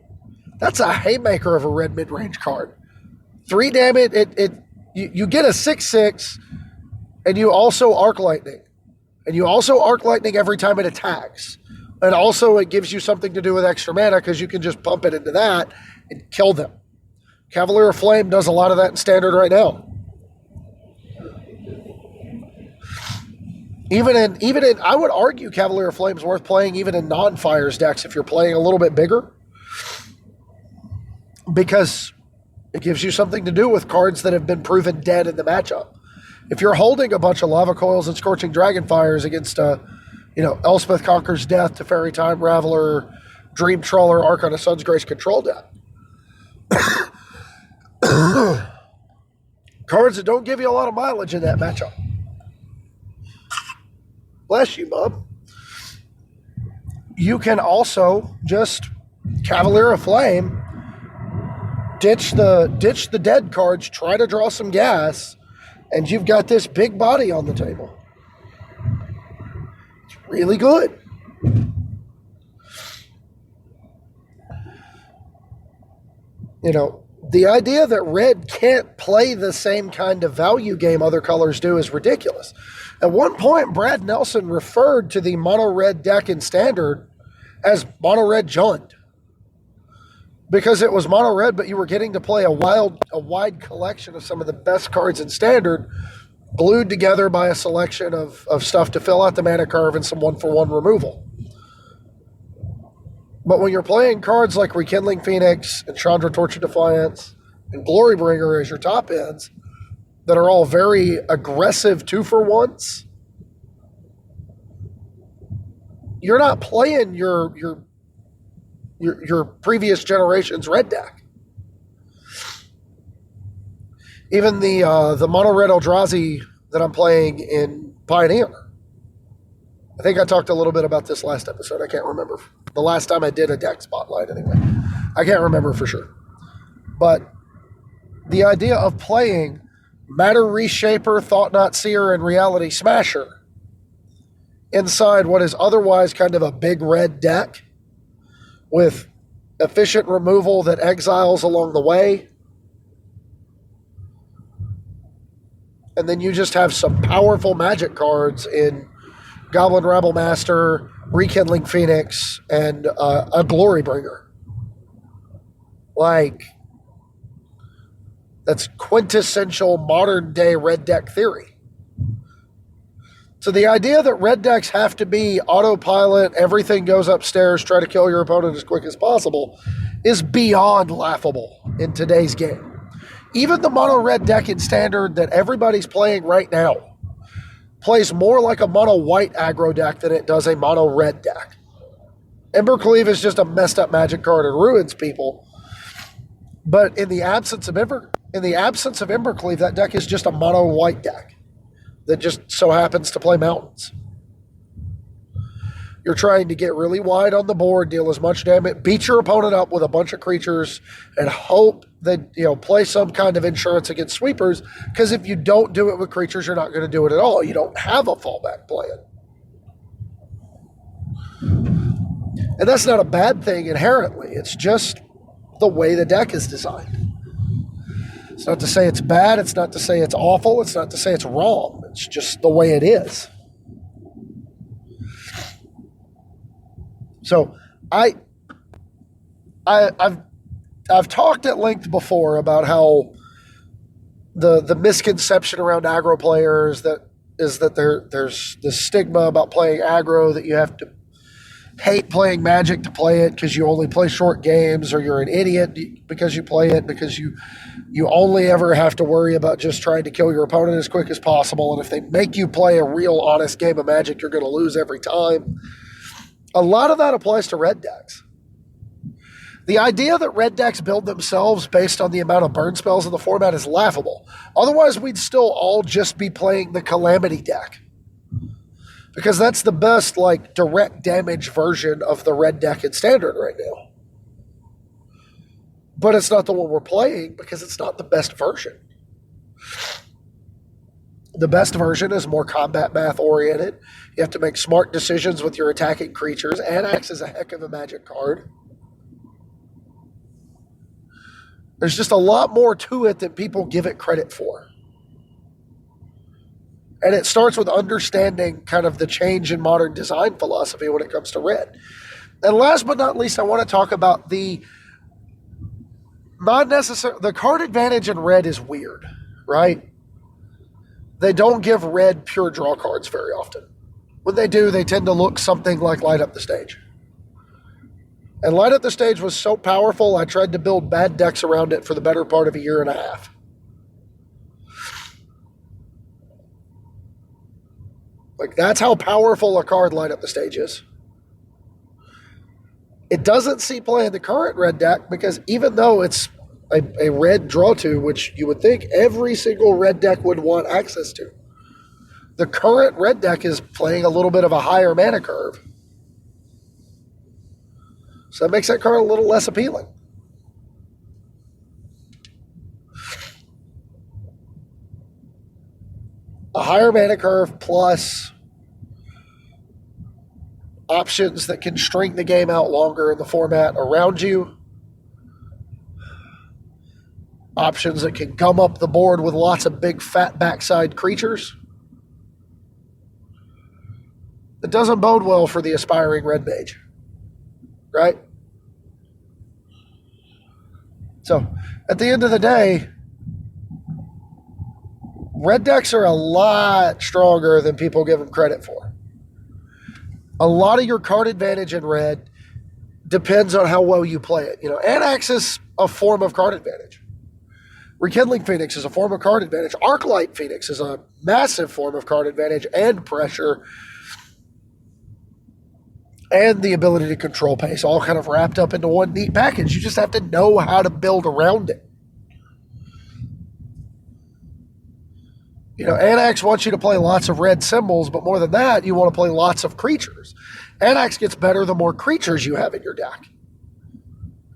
Speaker 2: That's a haymaker of a red mid-range card. 3 damage, you get a 6/6, and you also Arc Lightning. And you also Arc Lightning every time it attacks. And also it gives you something to do with extra mana because you can just pump it into that and kill them. Cavalier of Flame does a lot of that in Standard right now. Even in, I would argue Cavalier of Flame is worth playing even in non-Fires decks if you're playing a little bit bigger. Because it gives you something to do with cards that have been proven dead in the matchup. If you're holding a bunch of Lava Coils and Scorching Dragonfires against Elspeth Conquers Death, Teferi Time Raveler, Dream Trawler, Archon of Sun's Grace control deck. Cards that don't give you a lot of mileage in that matchup. Bless you, Mom. You can also just Cavalier of Flame, ditch the dead cards, try to draw some gas, and you've got this big body on the table. It's really good. The idea that red can't play the same kind of value game other colors do is ridiculous. At one point, Brad Nelson referred to the mono-red deck in Standard as mono-red Jund. Because it was mono-red, but you were getting to play a wide collection of some of the best cards in Standard, glued together by a selection of stuff to fill out the mana curve and some one-for-one removal. But when you're playing cards like Rekindling Phoenix and Chandra Torch of Defiance and Glorybringer as your top ends that are all very aggressive 2-for-1s, you're not playing your previous generation's red deck. Even the mono-red Eldrazi that I'm playing in Pioneer. I think I talked a little bit about this last episode. I can't remember. The last time I did a deck spotlight, anyway. I can't remember for sure. But the idea of playing Matter Reshaper, Thought Not Seer, and Reality Smasher inside what is otherwise kind of a big red deck with efficient removal that exiles along the way. And then you just have some powerful magic cards in Goblin Rabble Master, Rekindling Phoenix, and a Glorybringer. That's quintessential modern day red deck theory. So the idea that red decks have to be autopilot, everything goes upstairs, try to kill your opponent as quick as possible, is beyond laughable in today's game. Even the mono red deck in Standard that everybody's playing right now plays more like a mono white aggro deck than it does a mono red deck. Embercleave is just a messed up magic card and ruins people. But in the absence of Embercleave, that deck is just a mono white deck that just so happens to play mountains. You're trying to get really wide on the board, deal as much damage, beat your opponent up with a bunch of creatures, and hope that, play some kind of insurance against sweepers, because if you don't do it with creatures, you're not going to do it at all. You don't have a fallback plan. And that's not a bad thing inherently. It's just the way the deck is designed. It's not to say it's bad. It's not to say it's awful. It's not to say it's wrong. It's just the way it is. So I've talked at length before about how the misconception around aggro players is that there's this stigma about playing aggro, that you have to hate playing Magic to play it because you only play short games, or you're an idiot because you play it, because you only ever have to worry about just trying to kill your opponent as quick as possible, and if they make you play a real honest game of Magic, you're going to lose every time. A lot of that applies to red decks. The idea that red decks build themselves based on the amount of burn spells in the format is laughable. Otherwise, we'd still all just be playing the Calamity deck, because that's the best, direct damage version of the red deck in Standard right now. But it's not the one we're playing because it's not the best version. The best version is more combat math oriented. You have to make smart decisions with your attacking creatures, and acts as a heck of a magic card. There's just a lot more to it than people give it credit for. And it starts with understanding kind of the change in modern design philosophy when it comes to red. And last but not least, I want to talk about the card advantage in red is weird, right? They don't give red pure draw cards very often. When they do, they tend to look something like Light Up the Stage. And Light Up the Stage was so powerful, I tried to build bad decks around it for the better part of a year and a half. Like, that's how powerful a card Light Up the Stage is. It doesn't see play in the current red deck because even though it's a red draw to, which you would think every single red deck would want access to, the current red deck is playing a little bit of a higher mana curve. So that makes that card a little less appealing. A higher mana curve plus options that can string the game out longer in the format around you. Options that can gum up the board with lots of big fat backside creatures. It doesn't bode well for the aspiring red mage. Right? So, at the end of the day, red decks are a lot stronger than people give them credit for. A lot of your card advantage in red depends on how well you play it. Anax is a form of card advantage. Rekindling Phoenix is a form of card advantage. Arclight Phoenix is a massive form of card advantage and pressure and the ability to control pace, all kind of wrapped up into one neat package. You just have to know how to build around it. Anax wants you to play lots of red symbols, but more than that, you want to play lots of creatures. Anax gets better the more creatures you have in your deck.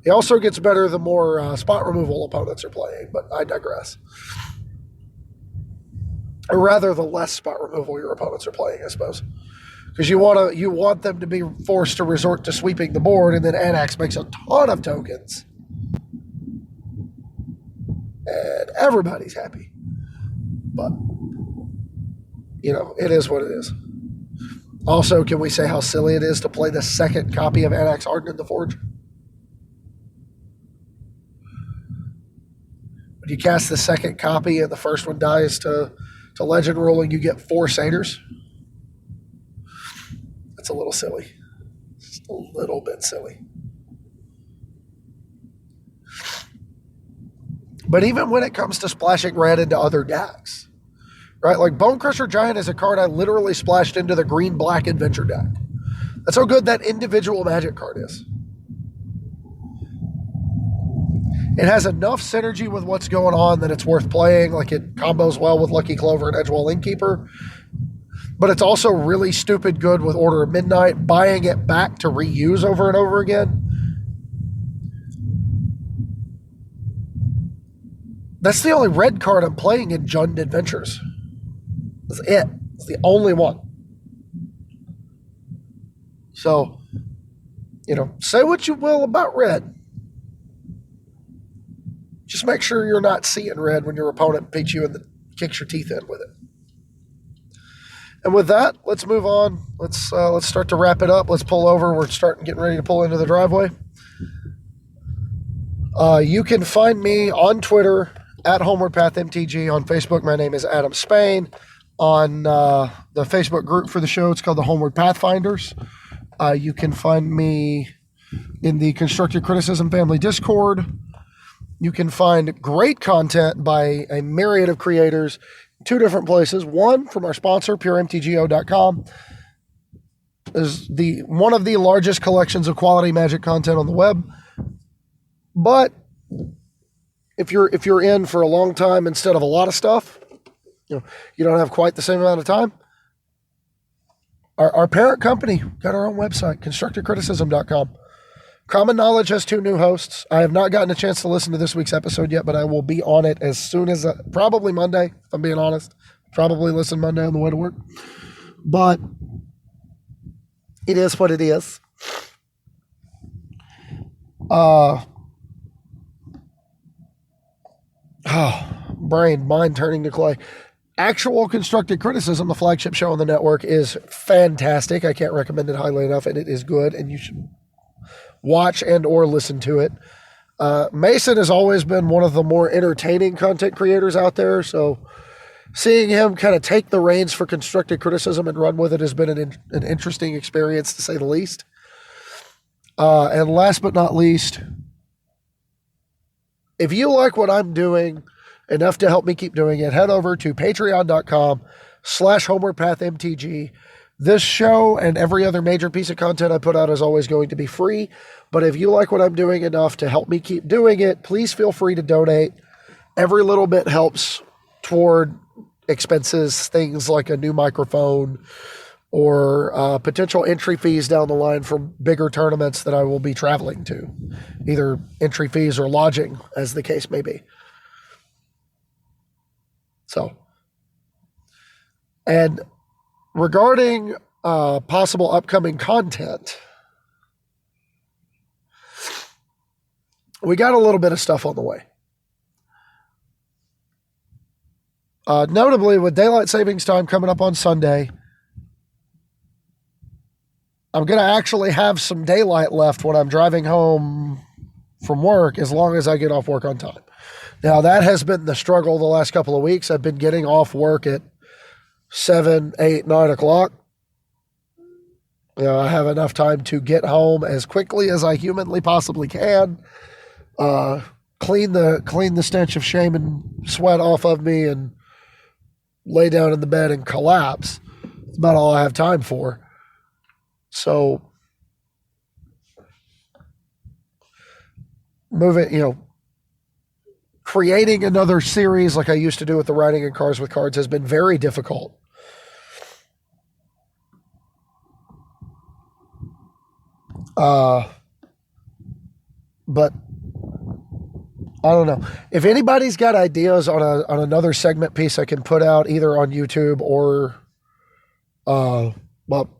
Speaker 2: He also gets better the more spot removal opponents are playing, but I digress. Or rather, the less spot removal your opponents are playing, I suppose. Because you want them to be forced to resort to sweeping the board, and then Anax makes a ton of tokens. And everybody's happy. But, it is what it is. Also, can we say how silly it is to play the second copy of Anax Ardent in the Forge? When you cast the second copy and the first one dies to Legend Ruling, you get 4 Satyrs. That's a little silly. Just a little bit silly. But even when it comes to splashing red into other decks, right? Like Bone Crusher Giant is a card I literally splashed into the green-black adventure deck. That's how good that individual Magic card is. It has enough synergy with what's going on that it's worth playing. Like it combos well with Lucky Clover and Edgewall Innkeeper. But it's also really stupid good with Order of Midnight, buying it back to reuse over and over again. That's the only red card I'm playing in Jund Adventures. That's it. It's the only one. So, say what you will about red. Just make sure you're not seeing red when your opponent beats you and kicks your teeth in with it. And with that, let's move on. Let's start to wrap it up. Let's pull over. We're getting ready to pull into the driveway. You can find me on Twitter at HomewardPath MTG. On Facebook, my name is Adam Spain. On the Facebook group for the show, it's called the Homeward Pathfinders. You can find me in the Constructive Criticism Family Discord. You can find great content by a myriad of creators in 2 different places. One, from our sponsor, puremtgo.com, is one of the largest collections of quality Magic content on the web. But if you're in for a long time instead of a lot of stuff, you don't have quite the same amount of time. Our parent company got our own website, constructivecriticism.com. Common Knowledge has 2 new hosts. I have not gotten a chance to listen to this week's episode yet, but I will be on it as soon as, probably Monday, if I'm being honest. Probably listen Monday on the way to work. But it is what it is. mind turning to clay. Actual Constructive Criticism, the flagship show on the network, is fantastic. I can't recommend it highly enough, and it is good, and you should watch and or listen to it. Mason has always been one of the more entertaining content creators out there, so seeing him kind of take the reins for Constructive Criticism and run with it has been an interesting experience, to say the least. And last but not least, if you like what I'm doing enough to help me keep doing it, head over to patreon.com/HomewardPathMTG. This show and every other major piece of content I put out is always going to be free. But if you like what I'm doing enough to help me keep doing it, please feel free to donate. Every little bit helps toward expenses, things like a new microphone or potential entry fees down the line for bigger tournaments that I will be traveling to, either entry fees or lodging, as the case may be. So, and regarding possible upcoming content, we got a little bit of stuff on the way. Notably, with daylight savings time coming up on Sunday, I'm going to actually have some daylight left when I'm driving home from work, as long as I get off work on time. Now, that has been the struggle the last couple of weeks. I've been getting off work at 7, 8, 9 o'clock. I have enough time to get home as quickly as I humanly possibly can, clean the stench of shame and sweat off of me, and lay down in the bed and collapse. That's about all I have time for. So, creating another series like I used to do with the Writing in Cars with Cards has been very difficult. But I don't know. If anybody's got ideas on another segment piece I can put out either on YouTube or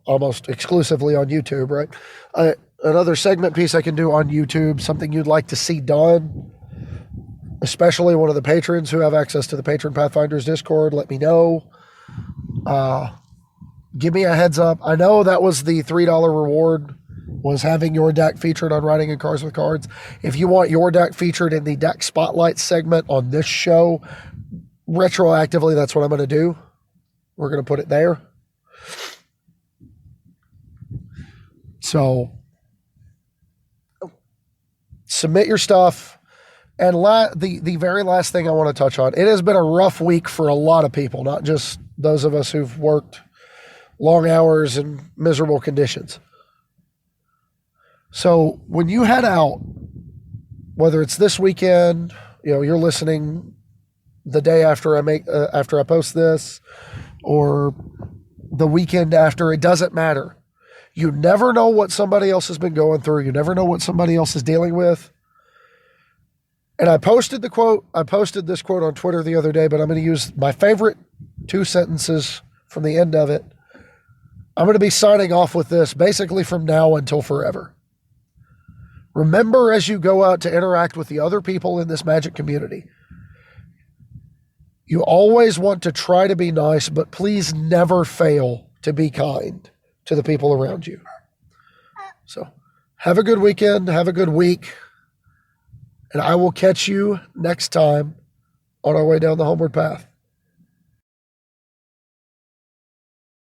Speaker 2: almost exclusively on YouTube, right? Another segment piece I can do on YouTube, something you'd like to see done, especially one of the patrons who have access to the Patron Pathfinders Discord, let me know. Give me a heads up. I know that was the $3 reward, was having your deck featured on Writing in Cars with Cards. If you want your deck featured in the deck spotlight segment on this show, retroactively, that's what I'm going to do. We're going to put it there. So, submit your stuff. And the very last thing I want to touch on, it has been a rough week for a lot of people, not just those of us who've worked long hours in miserable conditions. So when you head out, whether it's this weekend, you're listening the day after I post this, or the weekend after, it doesn't matter. You never know what somebody else has been going through. You never know what somebody else is dealing with. And I posted this quote on Twitter the other day, but I'm going to use my favorite 2 sentences from the end of it. I'm going to be signing off with this basically from now until forever. Remember, as you go out to interact with the other people in this Magic community, you always want to try to be nice, but please never fail to be kind to the people around you. So have a good weekend, have a good week, and I will catch you next time on our way down the Homeward Path.